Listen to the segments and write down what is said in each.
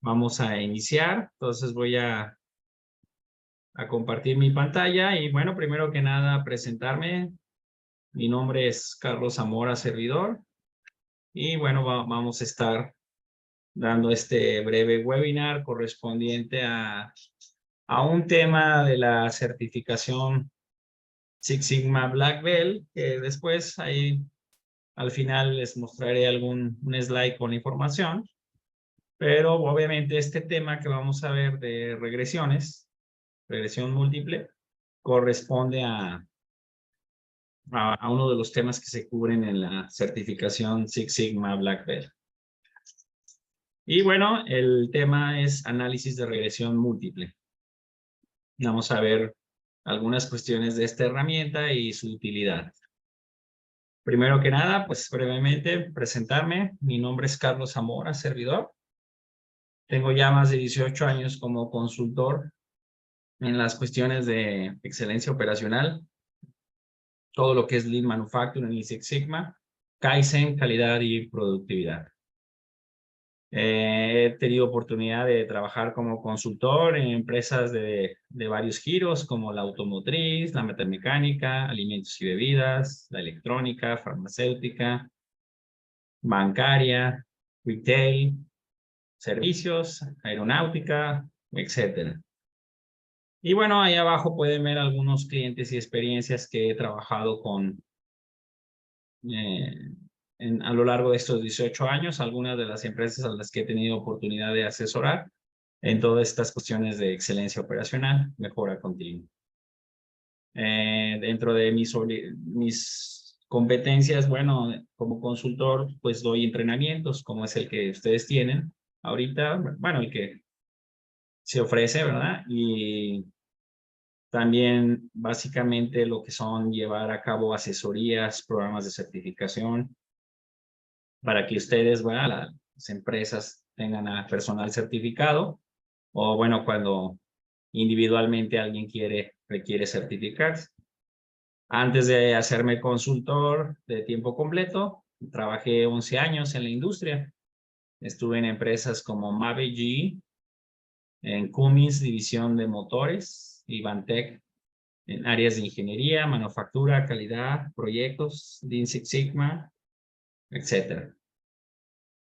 Vamos a iniciar. Entonces voy a compartir mi pantalla y bueno, primero que nada presentarme. Mi nombre es Carlos Zamora, servidor. Y bueno, vamos a estar dando este breve webinar correspondiente a un tema de la certificación Six Sigma Black Belt, que después ahí al final les mostraré un slide con información. Pero obviamente este tema que vamos a ver de regresiones, regresión múltiple, corresponde a uno de los temas que se cubren en la certificación Six Sigma Black Belt. Y bueno, el tema es análisis de regresión múltiple. Vamos a ver algunas cuestiones de esta herramienta y su utilidad. Primero que nada, pues brevemente presentarme. Mi nombre es Carlos Zamora, servidor. Tengo ya más de 18 años como consultor en las cuestiones de excelencia operacional, todo lo que es Lean Manufacturing y Six Sigma, Kaizen, calidad y productividad. He tenido oportunidad de trabajar como consultor en empresas de varios giros, como la automotriz, la metalmecánica, alimentos y bebidas, la electrónica, farmacéutica, bancaria, retail, servicios, aeronáutica, etcétera. Y bueno, ahí abajo pueden ver algunos clientes y experiencias que he trabajado con a lo largo de estos 18 años, algunas de las empresas a las que he tenido oportunidad de asesorar en todas estas cuestiones de excelencia operacional, mejora continua. Dentro de mis competencias, bueno, como consultor, pues doy entrenamientos, como es el que ustedes tienen ahorita, bueno, el que se ofrece, ¿verdad? Y también básicamente lo que son llevar a cabo asesorías, programas de certificación, para que ustedes, bueno, las empresas tengan a personal certificado, o bueno, cuando individualmente alguien requiere certificarse. Antes de hacerme consultor de tiempo completo, trabajé 11 años en la industria. Estuve en empresas como Mabe GE, en Cummins, división de motores, y Vantec, en áreas de ingeniería, manufactura, calidad, proyectos, Lean Six Sigma, etcétera.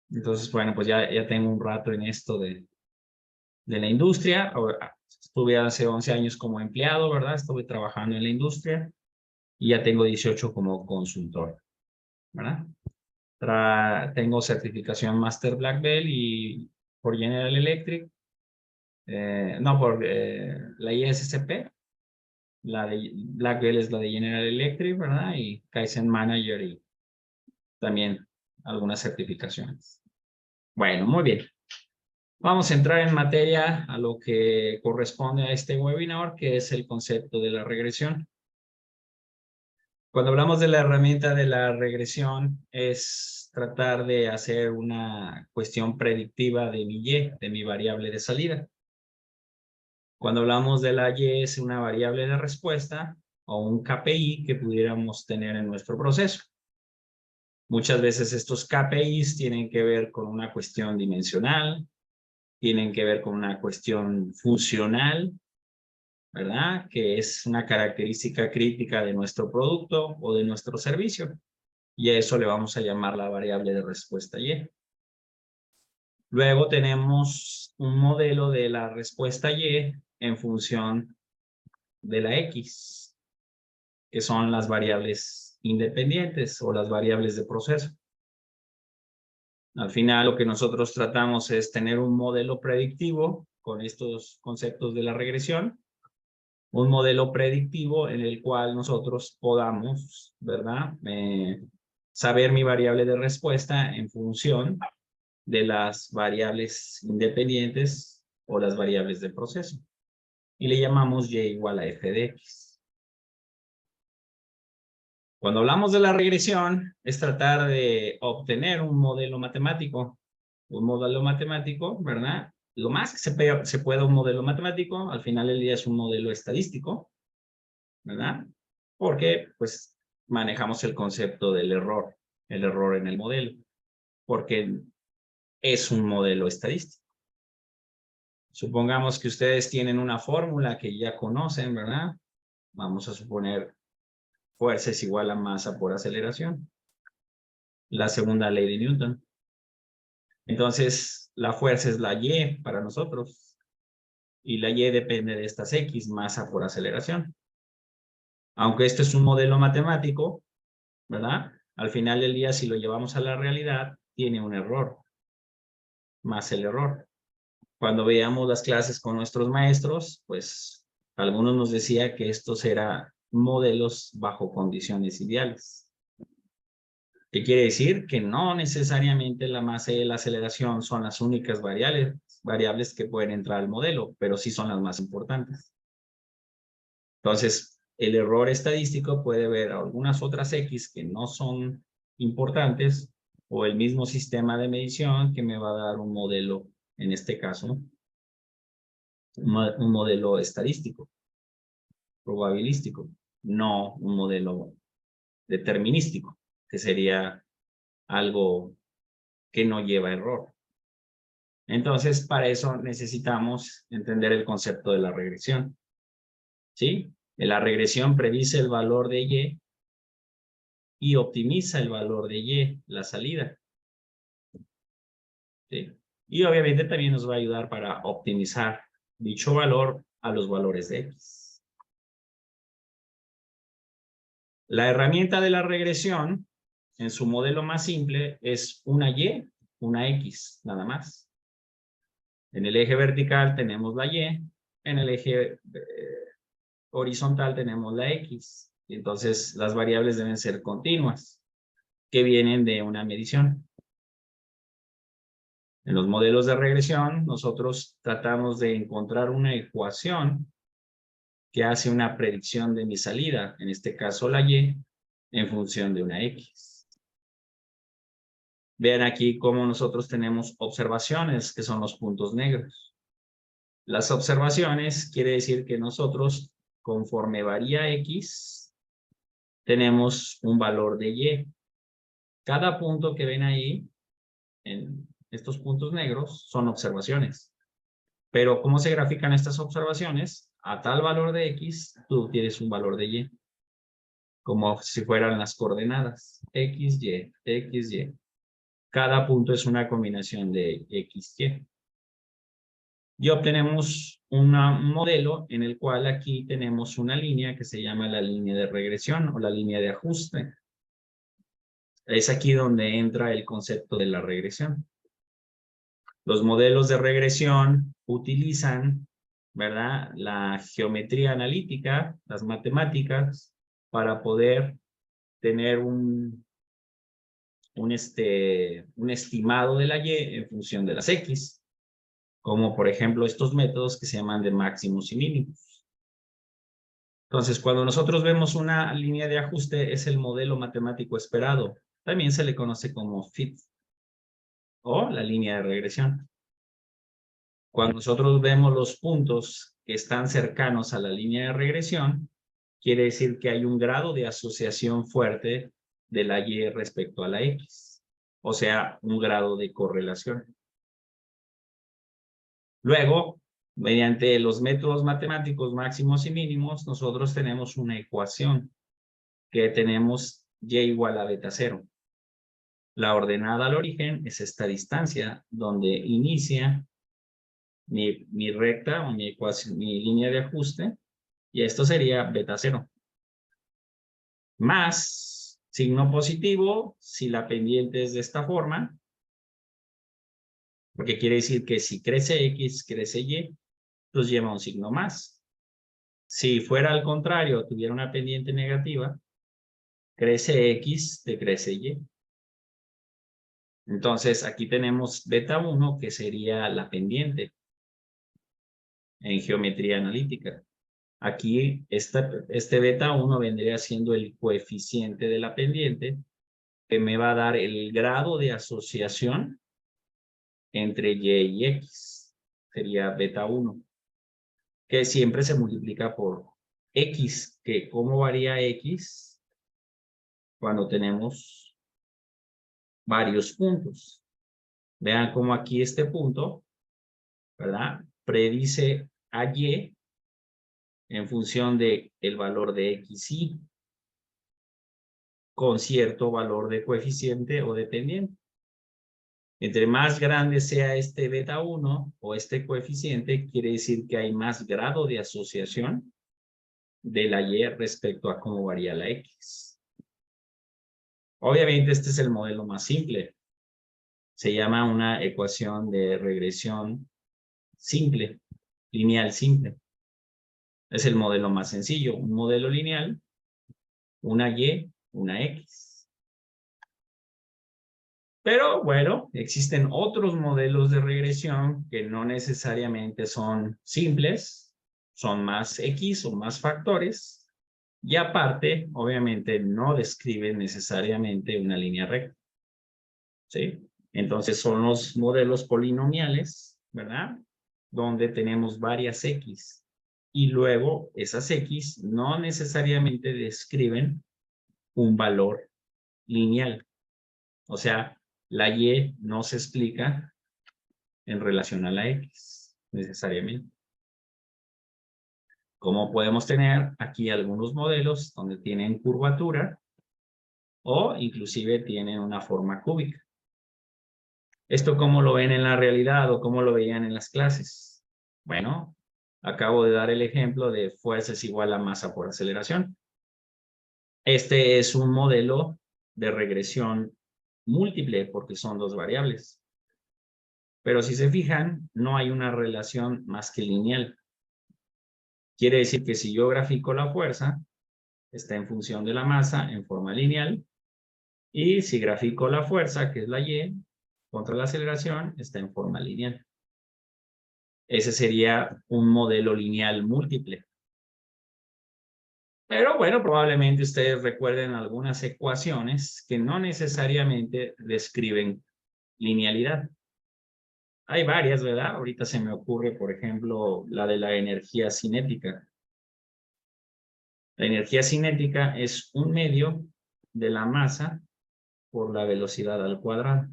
Entonces, bueno, pues ya tengo un rato en esto de la industria. Estuve hace 11 años como empleado, ¿verdad? Estuve trabajando en la industria y ya tengo 18 como consultor, ¿verdad? Tengo certificación Master Black Belt y por General Electric, no, por la ISSP, la de Black Belt es la de General Electric, ¿verdad? Y Kaizen Manager y también algunas certificaciones. Bueno, muy bien. Vamos a entrar en materia a lo que corresponde a este webinar, que es el concepto de la regresión. Cuando hablamos de la herramienta de la regresión, es tratar de hacer una cuestión predictiva de mi Y, de mi variable de salida. Cuando hablamos de la Y, es una variable de respuesta o un KPI que pudiéramos tener en nuestro proceso. Muchas veces estos KPIs tienen que ver con una cuestión dimensional, tienen que ver con una cuestión funcional, ¿verdad? Que es una característica crítica de nuestro producto o de nuestro servicio. Y a eso le vamos a llamar la variable de respuesta Y. Luego tenemos un modelo de la respuesta Y en función de la X, que son las variables independientes o las variables de proceso. Al final, lo que nosotros tratamos es tener un modelo predictivo con estos conceptos de la regresión, un modelo predictivo en el cual nosotros podamos, ¿verdad? Saber mi variable de respuesta en función de las variables independientes o las variables de proceso. Y le llamamos Y igual a F de X. Cuando hablamos de la regresión, es tratar de obtener un modelo matemático. Un modelo matemático, ¿verdad? Lo más que se pueda un modelo matemático, al final del día es un modelo estadístico, ¿verdad? Porque, pues, manejamos el concepto del error, el error en el modelo, porque es un modelo estadístico. Supongamos que ustedes tienen una fórmula que ya conocen, ¿verdad? Vamos a suponer fuerza es igual a masa por aceleración. La segunda ley de Newton. Entonces, la fuerza es la Y para nosotros. Y la Y depende de estas X, masa por aceleración. Aunque esto es un modelo matemático, ¿verdad? Al final del día, si lo llevamos a la realidad, tiene un error, más el error. Cuando veíamos las clases con nuestros maestros, pues algunos nos decía que estos eran modelos bajo condiciones ideales. ¿Qué quiere decir? Que no necesariamente la masa y la aceleración son las únicas variables que pueden entrar al modelo, pero sí son las más importantes. Entonces, el error estadístico puede ver algunas otras X que no son importantes o el mismo sistema de medición que me va a dar un modelo, en este caso, un modelo estadístico, probabilístico, no un modelo determinístico, que sería algo que no lleva error. Entonces, para eso necesitamos entender el concepto de la regresión. ¿Sí? La regresión predice el valor de Y y optimiza el valor de Y, la salida. ¿Sí? Y obviamente también nos va a ayudar para optimizar dicho valor a los valores de X. La herramienta de la regresión, en su modelo más simple, es una Y, una X, nada más. En el eje vertical tenemos la Y, en el eje horizontal tenemos la X. Y entonces las variables deben ser continuas, que vienen de una medición. En los modelos de regresión, nosotros tratamos de encontrar una ecuación que hace una predicción de mi salida, en este caso la Y, en función de una X. Vean aquí cómo nosotros tenemos observaciones, que son los puntos negros. Las observaciones quiere decir que nosotros, conforme varía X, tenemos un valor de Y. Cada punto que ven ahí, en estos puntos negros, son observaciones. Pero ¿cómo se grafican estas observaciones? A tal valor de X, tú tienes un valor de Y. Como si fueran las coordenadas. X, Y, X, Y. Cada punto es una combinación de X, Y. Y obtenemos un modelo en el cual aquí tenemos una línea que se llama la línea de regresión o la línea de ajuste. Es aquí donde entra el concepto de la regresión. Los modelos de regresión utilizan, ¿verdad?, la geometría analítica, las matemáticas, para poder tener un estimado de la Y en función de las X, como por ejemplo estos métodos que se llaman de máximos y mínimos. Entonces, cuando nosotros vemos una línea de ajuste, es el modelo matemático esperado. También se le conoce como fit o la línea de regresión. Cuando nosotros vemos los puntos que están cercanos a la línea de regresión, quiere decir que hay un grado de asociación fuerte de la Y respecto a la X. O sea, un grado de correlación. Luego, mediante los métodos matemáticos máximos y mínimos, nosotros tenemos una ecuación que tenemos Y igual a beta 0. La ordenada al origen es esta distancia donde inicia mi recta o mi ecuación, mi línea de ajuste, y esto sería beta 0. Más signo positivo si la pendiente es de esta forma, porque quiere decir que si crece X, crece Y, pues lleva un signo más. Si fuera al contrario, tuviera una pendiente negativa, crece X, decrece Y. Entonces, aquí tenemos beta 1, que sería la pendiente en geometría analítica. Aquí, este beta 1 vendría siendo el coeficiente de la pendiente, que me va a dar el grado de asociación entre Y y X. Sería beta 1, que siempre se multiplica por X, que ¿cómo varía X? Cuando tenemos varios puntos. Vean cómo aquí este punto, ¿verdad?, predice a Y en función de el valor de XY con cierto valor de coeficiente o dependiente. Entre más grande sea este beta 1 o este coeficiente, quiere decir que hay más grado de asociación de la Y respecto a cómo varía la X. Obviamente este es el modelo más simple. Se llama una ecuación de regresión simple, lineal simple. Es el modelo más sencillo, un modelo lineal, una Y, una X. Pero bueno, existen otros modelos de regresión que no necesariamente son simples, son más X o más factores, y aparte, obviamente, no describen necesariamente una línea recta. ¿Sí? Entonces son los modelos polinomiales, ¿verdad? Donde tenemos varias X. Y luego esas X no necesariamente describen un valor lineal. O sea, la Y no se explica en relación a la X, necesariamente. Como podemos tener aquí algunos modelos donde tienen curvatura o inclusive tienen una forma cúbica. ¿Esto cómo lo ven en la realidad o cómo lo veían en las clases? Bueno, acabo de dar el ejemplo de fuerza es igual a masa por aceleración. Este es un modelo de regresión múltiple porque son dos variables. Pero si se fijan, no hay una relación más que lineal. Quiere decir que si yo grafico la fuerza, está en función de la masa en forma lineal. Y si grafico la fuerza, que es la Y, contra la aceleración, está en forma lineal. Ese sería un modelo lineal múltiple. Pero bueno, probablemente ustedes recuerden algunas ecuaciones que no necesariamente describen linealidad. Hay varias, ¿verdad? Ahorita se me ocurre, por ejemplo, la de la energía cinética. La energía cinética es un medio de la masa por la velocidad al cuadrado.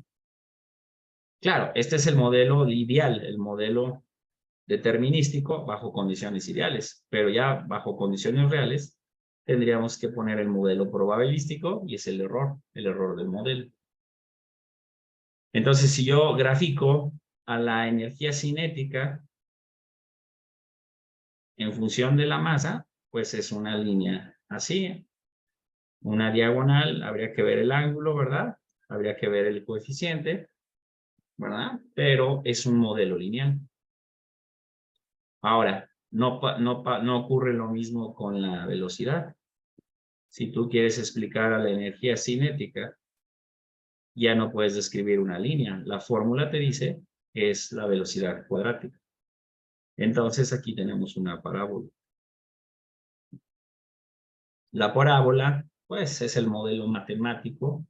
Claro, este es el modelo ideal, el modelo determinístico bajo condiciones ideales, pero ya bajo condiciones reales tendríamos que poner el modelo probabilístico y es el error del modelo. Entonces, si yo grafico a la energía cinética en función de la masa, pues es una línea así, una diagonal, habría que ver el ángulo, ¿verdad? Habría que ver el coeficiente, ¿verdad? Pero es un modelo lineal. Ahora, no ocurre lo mismo con la velocidad. Si tú quieres explicar a la energía cinética, ya no puedes describir una línea. La fórmula te dice que es la velocidad cuadrática. Entonces aquí tenemos una parábola. La parábola, pues, es el modelo matemático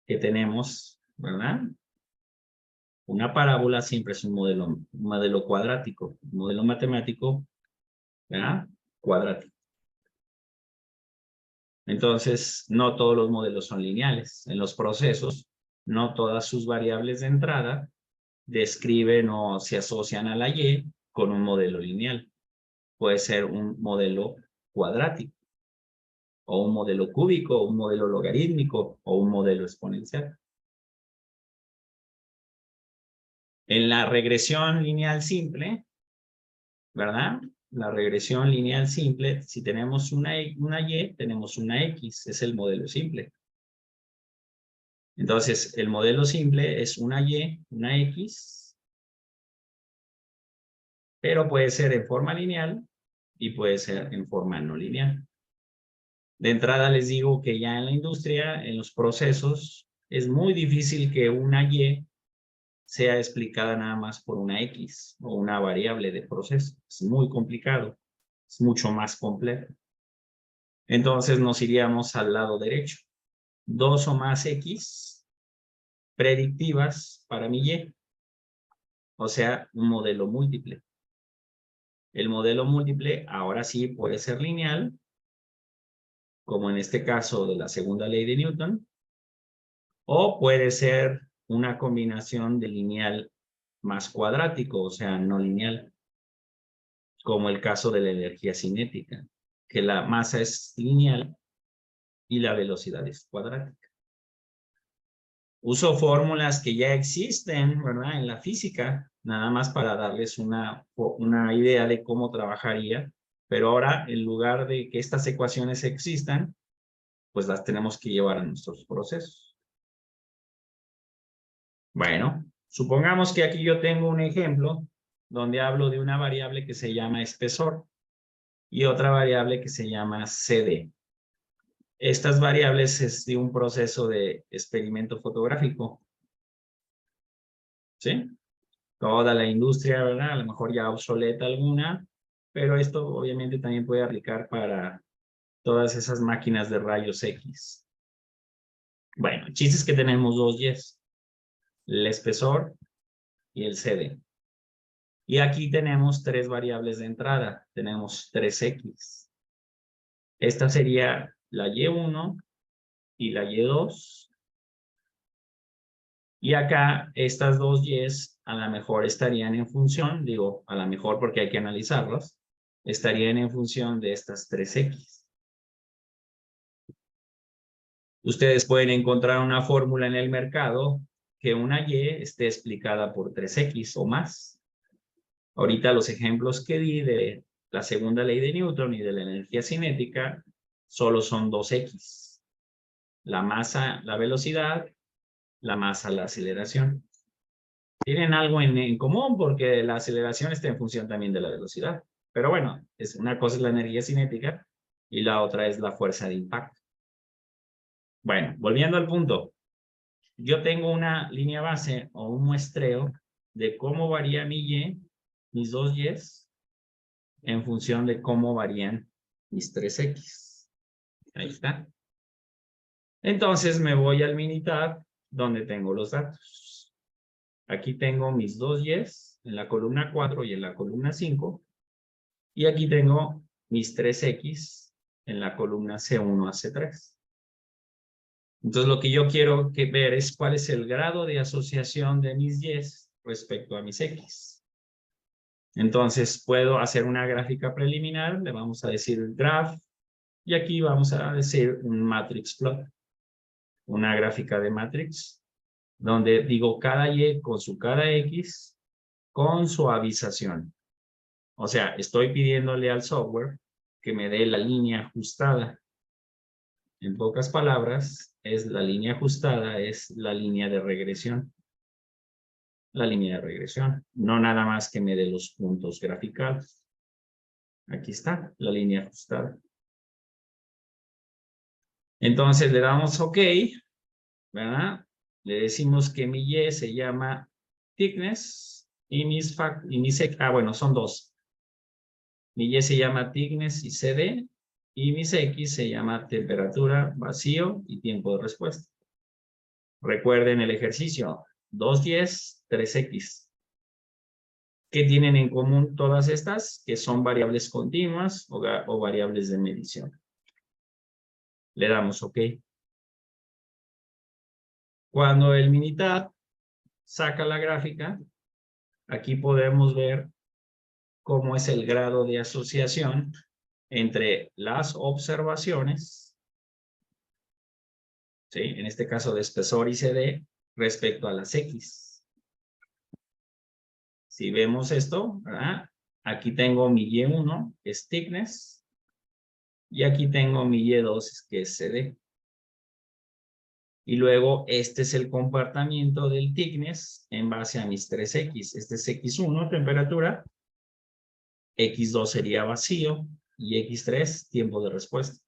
que tenemos, ¿verdad? Una parábola siempre es un modelo cuadrático, un modelo matemático, ¿verdad? Cuadrático. Entonces, no todos los modelos son lineales. En los procesos, no todas sus variables de entrada describen o se asocian a la Y con un modelo lineal. Puede ser un modelo cuadrático, o un modelo cúbico, o un modelo logarítmico, o un modelo exponencial. En la regresión lineal simple, ¿verdad? La regresión lineal simple, si tenemos una Y, tenemos una X, es el modelo simple. Entonces, el modelo simple es una Y, una X, pero puede ser en forma lineal y puede ser en forma no lineal. De entrada les digo que ya en la industria, en los procesos, es muy difícil que una Y sea explicada nada más por una X o una variable de proceso. Es muy complicado, es mucho más complejo. Entonces nos iríamos al lado derecho. Dos o más X predictivas para mi Y, o sea, un modelo múltiple. El modelo múltiple ahora sí puede ser lineal, como en este caso de la segunda ley de Newton, o puede ser una combinación de lineal más cuadrático, o sea, no lineal, como el caso de la energía cinética, que la masa es lineal y la velocidad es cuadrática. Uso fórmulas que ya existen, ¿verdad? En la física, nada más para darles una idea de cómo trabajaría, pero ahora, en lugar de que estas ecuaciones existan, pues las tenemos que llevar a nuestros procesos. Bueno, supongamos que aquí yo tengo un ejemplo donde hablo de una variable que se llama espesor y otra variable que se llama CD. Estas variables es de un proceso de experimento fotográfico. ¿Sí? Toda la industria, ¿verdad? A lo mejor ya obsoleta alguna, pero esto obviamente también puede aplicar para todas esas máquinas de rayos X. Bueno, el chiste es que tenemos dos Y's, el espesor y el CD. Y aquí tenemos tres variables de entrada. Tenemos 3X. Esta sería la Y1 y la Y2. Y acá estas dos Y's a lo mejor estarían en función, digo, a lo mejor porque hay que analizarlas, estarían en función de estas 3X. Ustedes pueden encontrar una fórmula en el mercado que una Y esté explicada por 3X o más. Ahorita los ejemplos que di de la segunda ley de Newton y de la energía cinética solo son 2X. La masa, la velocidad, la masa, la aceleración. Tienen algo en común porque la aceleración está en función también de la velocidad. Pero bueno, una cosa es la energía cinética y la otra es la fuerza de impacto. Bueno, volviendo al punto. Yo tengo una línea base o un muestreo de cómo varía mi Y, mis dos Y's, en función de cómo varían mis 3X. Ahí está. Entonces me voy al Minitab donde tengo los datos. Aquí tengo mis dos Y's en la columna 4 y en la columna 5. Y aquí tengo mis 3X en la columna C1 a C3. Entonces lo que yo quiero ver es cuál es el grado de asociación de mis Y's respecto a mis X. Entonces puedo hacer una gráfica preliminar, le vamos a decir graph, y aquí vamos a decir un matrix plot, una gráfica de matrix, donde digo cada Y con su cada X con suavización. O sea, estoy pidiéndole al software que me dé la línea ajustada. En pocas palabras, la línea ajustada es la línea de regresión. La línea de regresión, no nada más que me dé los puntos graficados. Aquí está, la línea ajustada. Entonces le damos OK, ¿verdad? Le decimos que mi Y se llama thickness y mis bueno, son dos. Mi Y se llama thickness y CD y mis X se llama temperatura, vacío y tiempo de respuesta. Recuerden el ejercicio, 2 Y's, 3X. ¿Qué tienen en común todas estas? Que son variables continuas o variables de medición. Le damos OK. Cuando el Minitab saca la gráfica, aquí podemos ver cómo es el grado de asociación entre las observaciones, ¿sí? En este caso de espesor y CD, respecto a las X. Si vemos esto, ¿verdad? Aquí tengo mi Y1, que es thickness, y aquí tengo mi Y2, que es CD. Y luego este es el comportamiento del thickness en base a mis 3X. Este es X1, temperatura. X2 sería vacío y X3, tiempo de respuesta.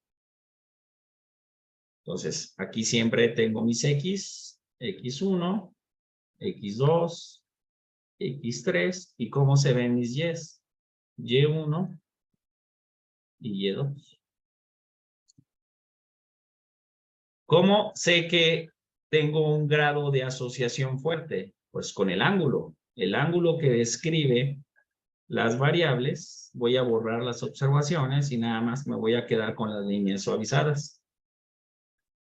Entonces, aquí siempre tengo mis X, X1, X2, X3. ¿Y cómo se ven mis Y's? Y1 y Y2. ¿Cómo sé que tengo un grado de asociación fuerte? Pues con el ángulo. El ángulo que describe las variables, voy a borrar las observaciones y nada más me voy a quedar con las líneas suavizadas.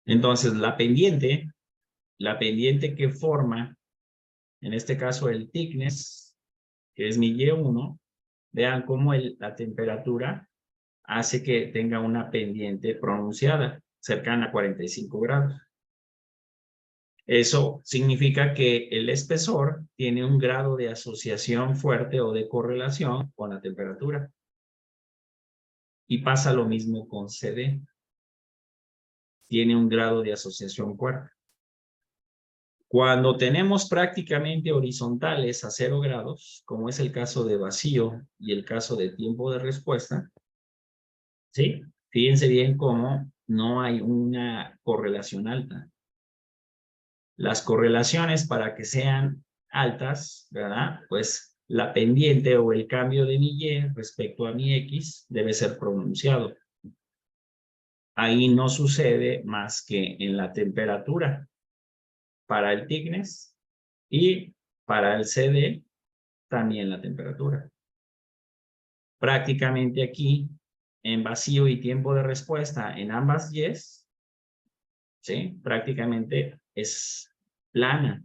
Entonces, la pendiente que forma En este caso el thickness, que es mi Y1, vean cómo la temperatura hace que tenga una pendiente pronunciada, cercana a 45 grados. Eso significa que el espesor tiene un grado de asociación fuerte o de correlación con la temperatura. Y pasa lo mismo con CD. Tiene un grado de asociación fuerte. Cuando tenemos prácticamente horizontales a 0 grados, como es el caso de vacío y el caso de tiempo de respuesta, ¿sí? Fíjense bien cómo no hay una correlación alta. Las correlaciones para que sean altas, ¿verdad? Pues la pendiente o el cambio de mi Y respecto a mi X debe ser pronunciado. Ahí no sucede más que en la temperatura para el thickness y para el CD también la temperatura. Prácticamente aquí en vacío y tiempo de respuesta en ambas Y's, ¿sí? Prácticamente es plana.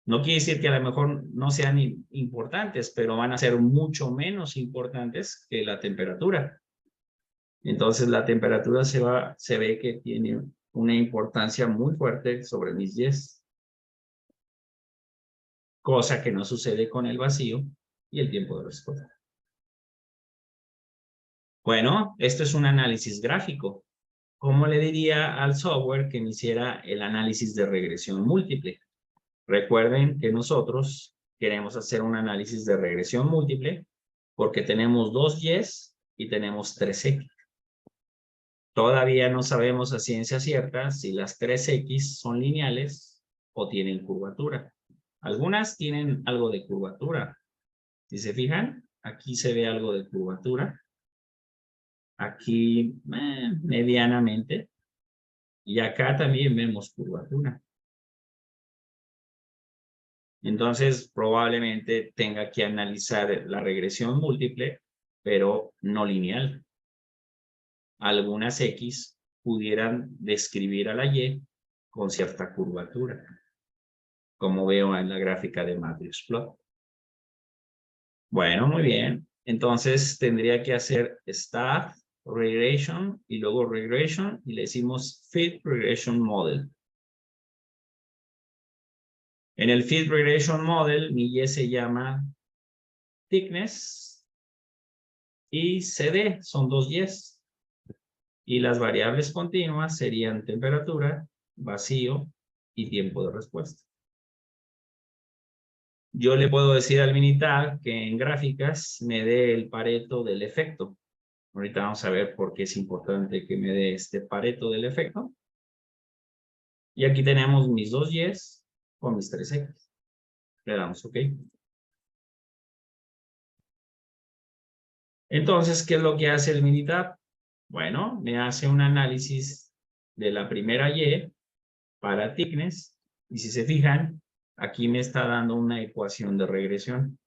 No quiere decir que a lo mejor no sean importantes, pero van a ser mucho menos importantes que la temperatura. Entonces la temperatura se ve que tiene una importancia muy fuerte sobre mis Y's. Cosa que no sucede con el vacío y el tiempo de respuesta. Bueno, esto es un análisis gráfico. ¿Cómo le diría al software que me hiciera el análisis de regresión múltiple? Recuerden que nosotros queremos hacer un análisis de regresión múltiple porque tenemos 2 Y's y tenemos 3 X. Todavía no sabemos a ciencia cierta si las 3 X son lineales o tienen curvatura. Algunas tienen algo de curvatura. Si se fijan, aquí se ve algo de curvatura. Aquí medianamente. Y acá también vemos curvatura. Entonces, probablemente tenga que analizar la regresión múltiple, pero no lineal. Algunas X pudieran describir a la Y con cierta curvatura, como veo en la gráfica de Matplotlib. Bueno, muy bien. Entonces, tendría que hacer staff, regression, y luego regression, y le decimos fit regression model. En el Fit Regression Model, mi Y se llama thickness y CD, son 2 Y's. Y las variables continuas serían temperatura, vacío y tiempo de respuesta. Yo le puedo decir al Minitab que en gráficas me dé el pareto del efecto. Ahorita vamos a ver por qué es importante que me dé este pareto del efecto. Y aquí tenemos mis 2 Y's con mis 3 X. Le damos OK. Entonces, ¿qué es lo que hace el Minitab? Bueno, me hace un análisis de la primera Y para thickness. Y si se fijan, aquí me está dando una ecuación de regresión.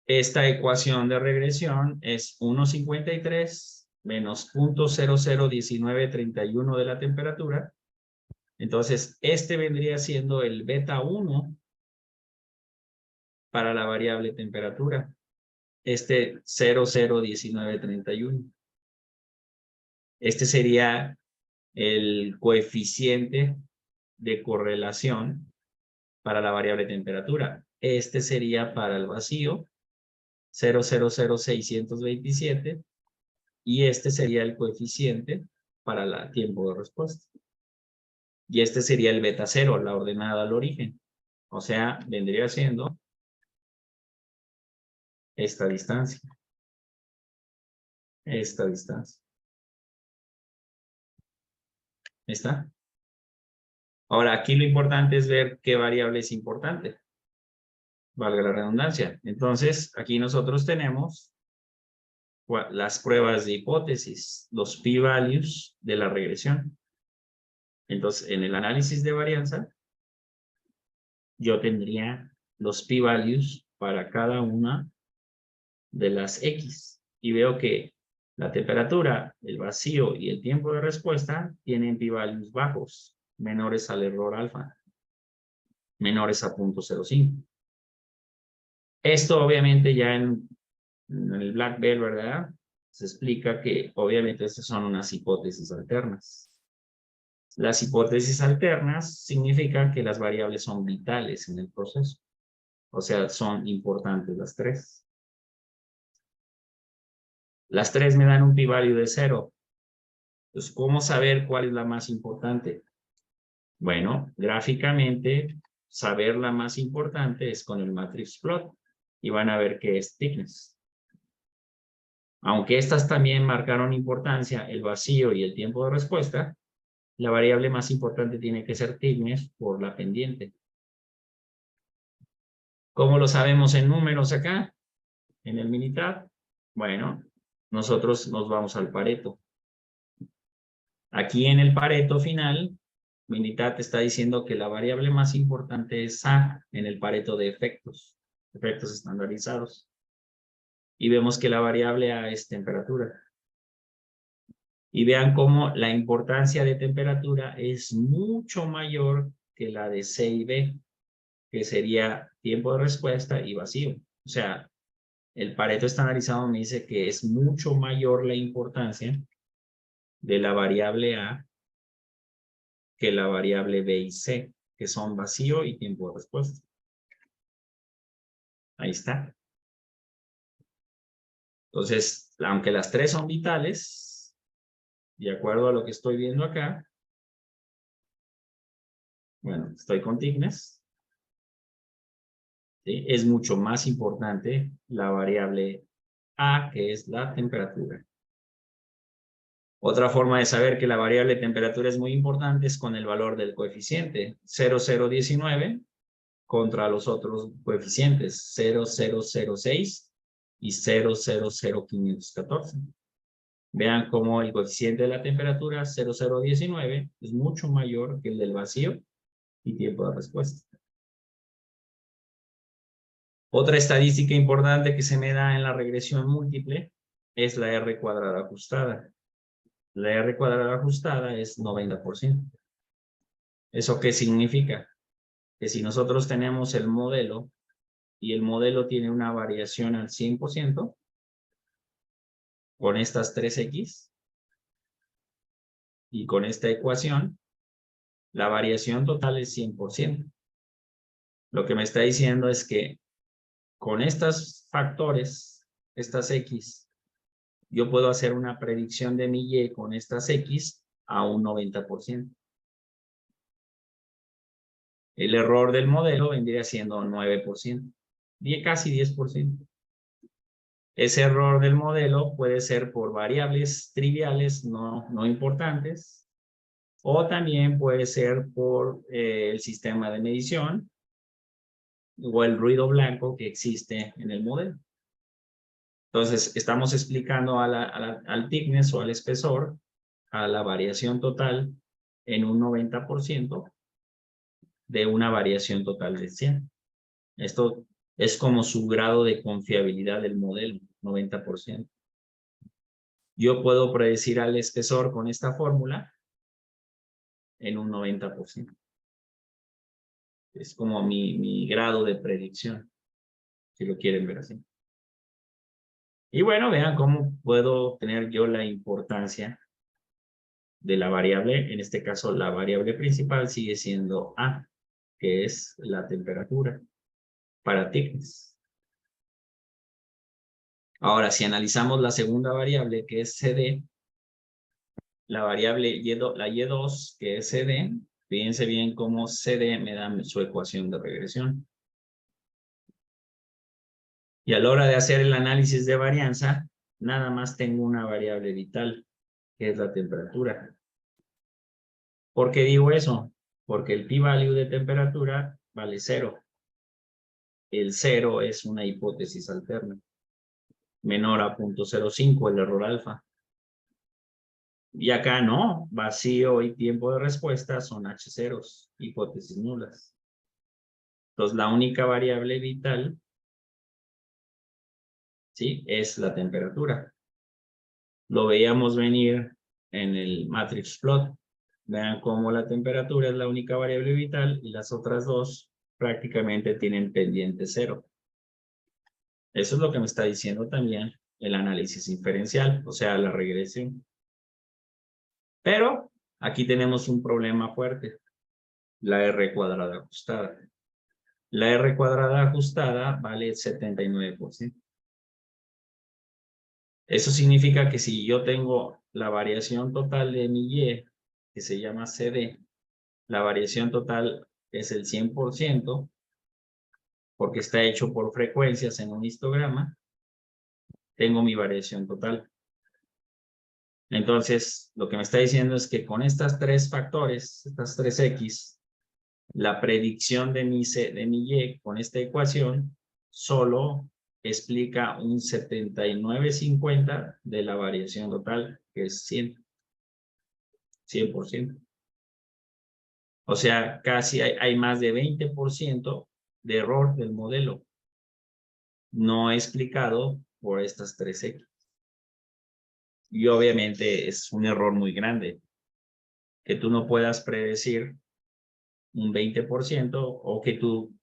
Esta ecuación de regresión es 1,53 menos 0.001931 de la temperatura. Entonces, este vendría siendo el beta 1 para la variable temperatura. Este 0.001931. Este sería el coeficiente de correlación para la variable temperatura. Este sería para el vacío, 0.00627, y este sería el coeficiente para el tiempo de respuesta. Y este sería el beta 0, la ordenada al origen. O sea, vendría siendo esta distancia. Esta distancia. ¿Está? Ahora, aquí lo importante es ver qué variable es importante. Valga la redundancia. Entonces, aquí nosotros tenemos las pruebas de hipótesis, los p-values de la regresión. Entonces, en el análisis de varianza, yo tendría los p-values para cada una de las X. Y veo que la temperatura, el vacío y el tiempo de respuesta tienen p-values bajos. menores al error alfa, menores a 0.05. Esto obviamente ya en el Black Belt, ¿verdad? Se explica que obviamente estas son unas hipótesis alternas. Las hipótesis alternas significan que las variables son vitales en el proceso. O sea, son importantes las tres. Las tres me dan un p-value de 0. Entonces, ¿cómo saber cuál es la más importante? Bueno, gráficamente, saber la más importante es con el matrix plot. Y van a ver que es thickness. Aunque estas también marcaron importancia, el vacío y el tiempo de respuesta, la variable más importante tiene que ser thickness por la pendiente. ¿Cómo lo sabemos en números acá? En el Minitab. Bueno, nosotros nos vamos al Pareto. Aquí en el Pareto final, Minitab está diciendo que la variable más importante es A en el Pareto de efectos estandarizados. Y vemos que la variable A es temperatura. Y vean cómo la importancia de temperatura es mucho mayor que la de C y B, que sería tiempo de respuesta y vacío. O sea, el Pareto estandarizado me dice que es mucho mayor la importancia de la variable A que la variable B y C, que son vacío y tiempo de respuesta. Ahí está. Entonces, aunque las tres son vitales, de acuerdo a lo que estoy viendo acá, bueno, estoy con thickness, ¿sí? Es mucho más importante la variable A, que es la temperatura. Otra forma de saber que la variable temperatura es muy importante es con el valor del coeficiente 0,019 contra los otros coeficientes 0,006 y 0,00514. Vean cómo el coeficiente de la temperatura 0,019 es mucho mayor que el del vacío y tiempo de respuesta. Otra estadística importante que se me da en la regresión múltiple es la R cuadrada ajustada. La R cuadrada ajustada es 90%. ¿Eso qué significa? Que si nosotros tenemos el modelo y el modelo tiene una variación al 100%, con estas 3X y con esta ecuación, la variación total es 100%. Lo que me está diciendo es que con estos factores, estas X, yo puedo hacer una predicción de mi Y con estas X a un 90%. El error del modelo vendría siendo 9%, casi 10%. Ese error del modelo puede ser por variables triviales no importantes, o también puede ser por el sistema de medición o el ruido blanco que existe en el modelo. Entonces, estamos explicando al thickness o al espesor, a la variación total en un 90% de una variación total de 100. Esto es como su grado de confiabilidad del modelo, 90%. Yo puedo predecir al espesor con esta fórmula en un 90%. Es como mi grado de predicción, si lo quieren ver así. Y bueno, vean cómo puedo tener yo la importancia de la variable. En este caso, la variable principal sigue siendo A, que es la temperatura para thickness. Ahora, si analizamos la segunda variable, que es CD, la variable Y2, la Y2, que es CD, fíjense bien cómo CD me da su ecuación de regresión. Y a la hora de hacer el análisis de varianza, nada más tengo una variable vital, que es la temperatura. ¿Por qué digo eso? Porque el p-value de temperatura vale 0. El 0 es una hipótesis alterna. Menor a 0.05, el error alfa. Y acá no, vacío y tiempo de respuesta son H0s, hipótesis nulas. Entonces la única variable vital, ¿sí?, es la temperatura. Lo veíamos venir en el matrix plot. Vean cómo la temperatura es la única variable vital y las otras dos prácticamente tienen pendiente cero. Eso es lo que me está diciendo también el análisis inferencial, o sea, la regresión. Pero aquí tenemos un problema fuerte, la R cuadrada ajustada. La R cuadrada ajustada vale 79%. Eso significa que si yo tengo la variación total de mi Y, que se llama CD, la variación total es el 100%, porque está hecho por frecuencias en un histograma, tengo mi variación total. Entonces, lo que me está diciendo es que con estas tres factores, estas tres X, la predicción de mi Y con esta ecuación solo explica un 79,50 de la variación total, que es 100%. O sea, casi hay más de 20% de error del modelo no explicado por estas tres X. Y obviamente es un error muy grande que tú no puedas predecir un 20% o que tu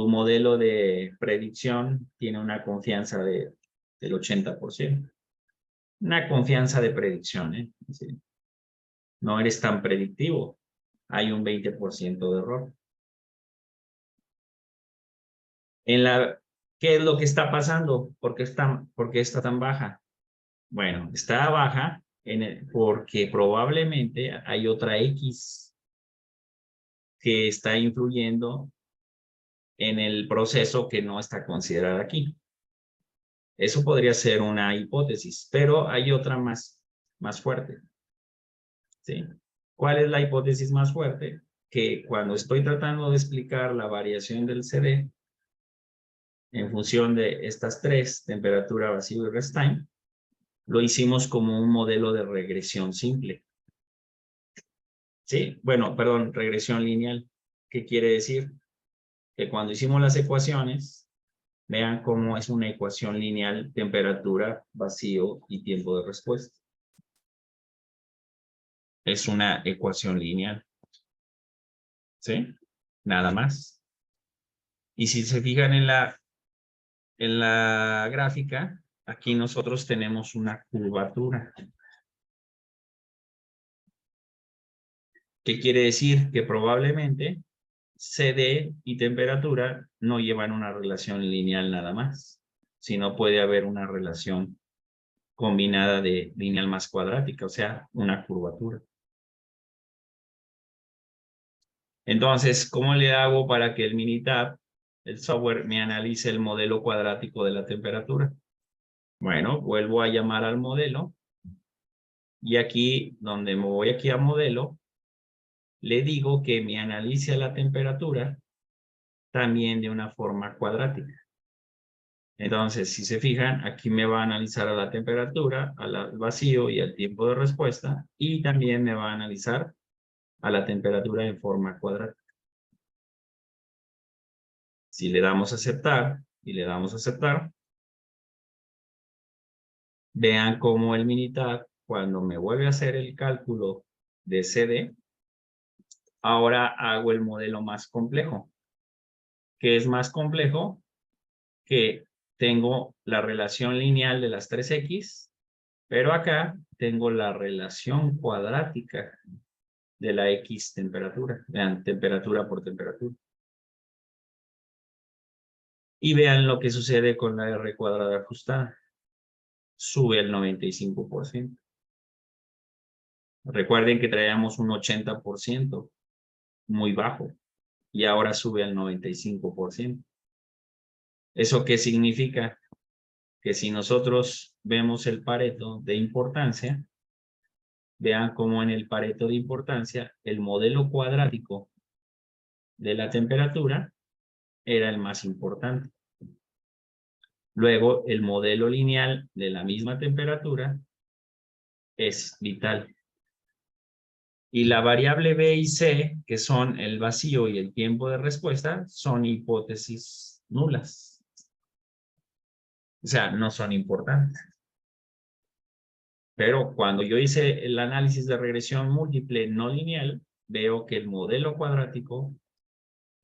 modelo de predicción tiene una confianza del 80%. Una confianza de predicción, ¿eh? Sí. No eres tan predictivo. Hay un 20% de error. ¿Qué es lo que está pasando? ¿Por qué está tan baja? Bueno, está baja porque probablemente hay otra X que está influyendo en el proceso que no está considerada aquí. Eso podría ser una hipótesis, pero hay otra más fuerte. ¿Sí? ¿Cuál es la hipótesis más fuerte? Que cuando estoy tratando de explicar la variación del CD en función de estas tres, temperatura, vacío y rest time, lo hicimos como un modelo de regresión simple. ¿Sí? Bueno, perdón, regresión lineal. ¿Qué quiere decir? Que cuando hicimos las ecuaciones, vean cómo es una ecuación lineal, temperatura, vacío y tiempo de respuesta. Es una ecuación lineal. ¿Sí? Nada más. Y si se fijan en la gráfica, aquí nosotros tenemos una curvatura. ¿Qué quiere decir? Que probablemente CD y temperatura no llevan una relación lineal nada más, sino puede haber una relación combinada de lineal más cuadrática, o sea, una curvatura. Entonces, ¿cómo le hago para que el Minitab, el software, me analice el modelo cuadrático de la temperatura? Bueno, vuelvo a llamar al modelo y aquí, donde me voy aquí a modelo, le digo que me analice la temperatura también de una forma cuadrática. Entonces, si se fijan, aquí me va a analizar a la temperatura, al vacío y al tiempo de respuesta, y también me va a analizar a la temperatura en forma cuadrática. Si le damos a aceptar y le damos a aceptar, vean cómo el Minitab, cuando me vuelve a hacer el cálculo de CD, ahora hago el modelo más complejo. ¿Qué es más complejo? Que tengo la relación lineal de las tres X, pero acá tengo la relación cuadrática de la X temperatura. Vean, temperatura por temperatura. Y vean lo que sucede con la R cuadrada ajustada. Sube al 95%. Recuerden que traíamos un 80% muy bajo y ahora sube al 95%. ¿Eso qué significa? Que si nosotros vemos el Pareto de importancia, vean cómo en el Pareto de importancia el modelo cuadrático de la temperatura era el más importante. Luego, el modelo lineal de la misma temperatura es vital. Y la variable B y C, que son el vacío y el tiempo de respuesta, son hipótesis nulas. O sea, no son importantes. Pero cuando yo hice el análisis de regresión múltiple no lineal, veo que el modelo cuadrático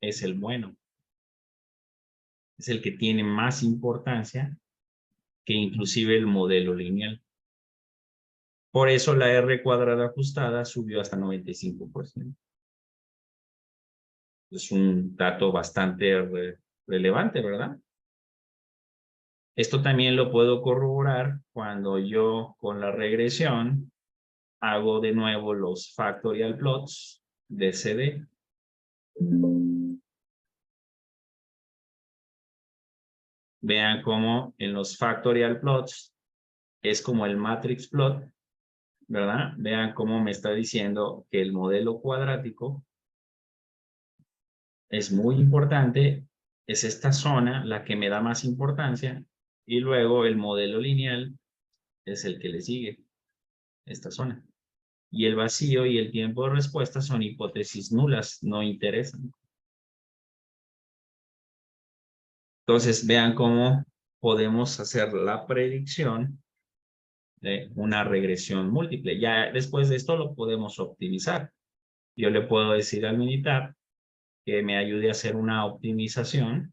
es el bueno. Es el que tiene más importancia que inclusive el modelo lineal. Por eso la R cuadrada ajustada subió hasta 95%. Es un dato bastante relevante, ¿verdad? Esto también lo puedo corroborar cuando yo con la regresión hago de nuevo los factorial plots de CD. Vean cómo en los factorial plots es como el matrix plot, ¿verdad? Vean cómo me está diciendo que el modelo cuadrático es muy importante, es esta zona la que me da más importancia, y luego el modelo lineal es el que le sigue, esta zona. Y el vacío y el tiempo de respuesta son hipótesis nulas, no interesan. Entonces, vean cómo podemos hacer la predicción de una regresión múltiple. Ya después de esto lo podemos optimizar. Yo le puedo decir al Minitab que me ayude a hacer una optimización,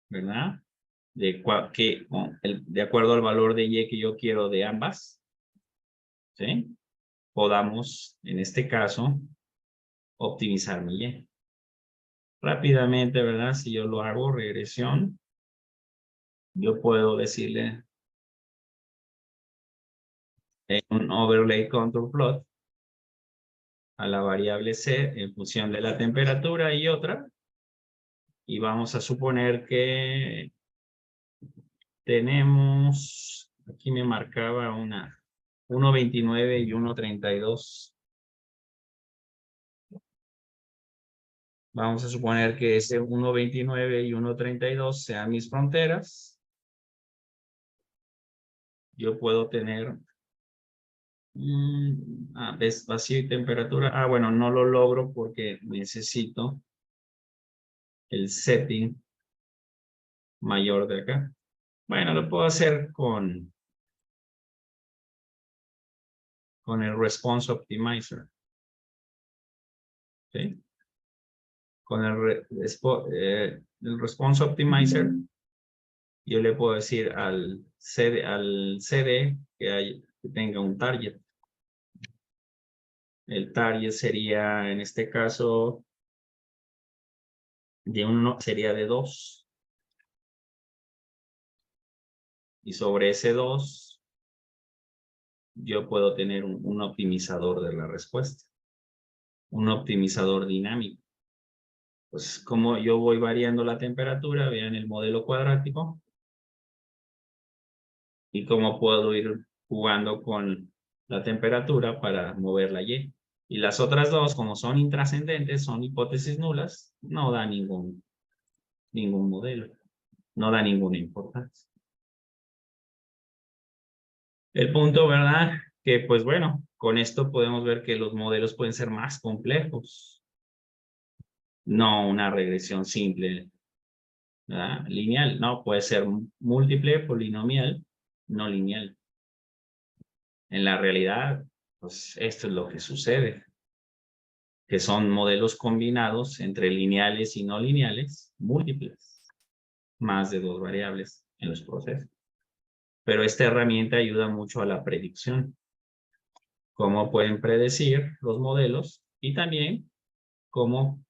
¿verdad? De acuerdo al valor de Y que yo quiero de ambas, ¿sí? Podamos, en este caso, optimizar mi Y. Rápidamente, ¿verdad? Si yo lo hago, regresión, yo puedo decirle en un overlay contour plot a la variable C en función de la temperatura y otra. Y vamos a suponer que tenemos, aquí me marcaba 1.29 y 1.32. Vamos a suponer que ese 1.29 y 1.32 sean mis fronteras. Yo puedo tener vacío y temperatura. Bueno, no lo logro porque necesito el setting mayor de acá. Bueno, lo puedo hacer con el Response Optimizer. ¿Sí? Con el Response Optimizer, yo le puedo decir al CD que tenga un target. El target sería, en este caso, sería de 2. Y sobre ese 2, yo puedo tener un optimizador de la respuesta. Un optimizador dinámico. Pues como yo voy variando la temperatura, vean el modelo cuadrático. Y cómo puedo ir jugando con la temperatura para mover la Y. Y las otras dos, como son intrascendentes, son hipótesis nulas, no da ningún modelo, no da ninguna importancia. El punto, ¿verdad? Que pues bueno, con esto podemos ver que los modelos pueden ser más complejos. No una regresión simple, ¿verdad? Lineal, no, puede ser múltiple, polinomial, no lineal. En la realidad, pues esto es lo que sucede, que son modelos combinados entre lineales y no lineales, múltiples, más de 2 variables en los procesos. Pero esta herramienta ayuda mucho a la predicción. Cómo pueden predecir los modelos y también cómo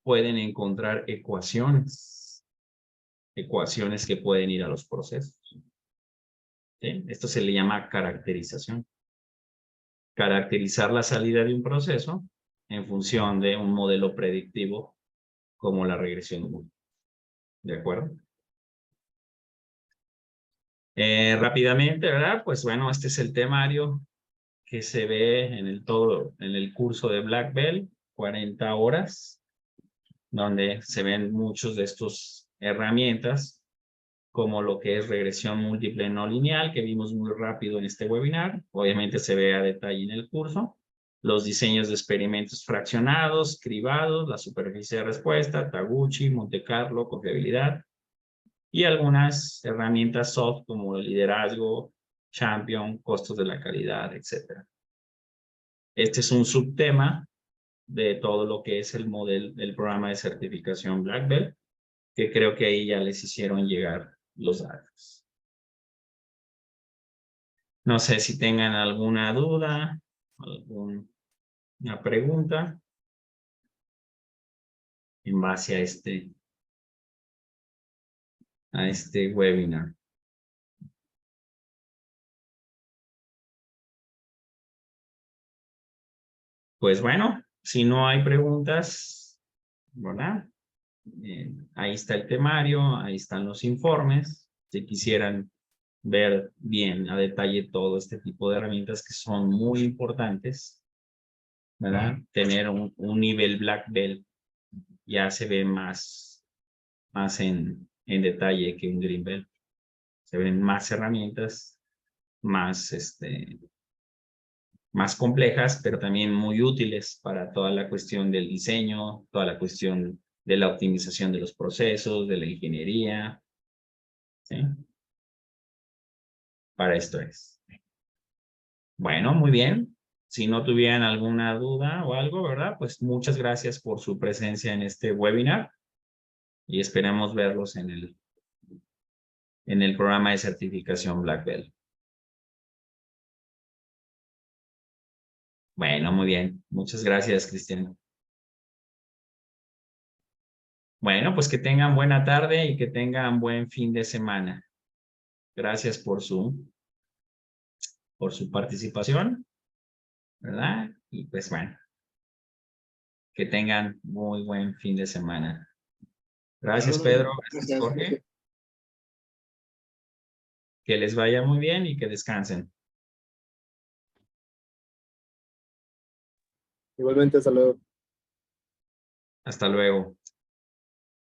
pueden encontrar ecuaciones que pueden ir a los procesos. ¿Sí? Esto se le llama caracterización. Caracterizar la salida de un proceso en función de un modelo predictivo como la regresión múltiple. ¿De acuerdo? Rápidamente, ¿verdad? Pues bueno, este es el temario que se ve en el curso de Black Belt, 40 horas, donde se ven muchos de estos herramientas, como lo que es regresión múltiple no lineal, que vimos muy rápido en este webinar. Obviamente se ve a detalle en el curso. Los diseños de experimentos fraccionados, cribados, la superficie de respuesta, Taguchi, Monte Carlo, confiabilidad, y algunas herramientas soft como el liderazgo, champion, costos de la calidad, etc. Este es un subtema de todo lo que es el programa de certificación Black Belt, que creo que ahí ya les hicieron llegar los datos. No sé si tengan alguna duda, alguna pregunta en base a este webinar. Pues bueno, si no hay preguntas, ¿verdad? Ahí está el temario, ahí están los informes. Si quisieran ver bien a detalle todo este tipo de herramientas que son muy importantes, ¿verdad? Tener un nivel Black Belt ya se ve más en detalle que un Green Belt. Se ven más herramientas, más más complejas, pero también muy útiles para toda la cuestión del diseño, toda la cuestión de la optimización de los procesos, de la ingeniería. ¿Sí? Para esto es. Bueno, muy bien. Si no tuvieran alguna duda o algo, ¿verdad? Pues muchas gracias por su presencia en este webinar y esperamos verlos en el programa de certificación Black Belt. Bueno, muy bien. Muchas gracias, Cristian. Bueno, pues que tengan buena tarde y que tengan buen fin de semana. Gracias por su participación, ¿verdad? Y pues bueno, que tengan muy buen fin de semana. Gracias, Pedro. Gracias, Jorge. Que les vaya muy bien y que descansen. Igualmente, hasta luego. Hasta luego.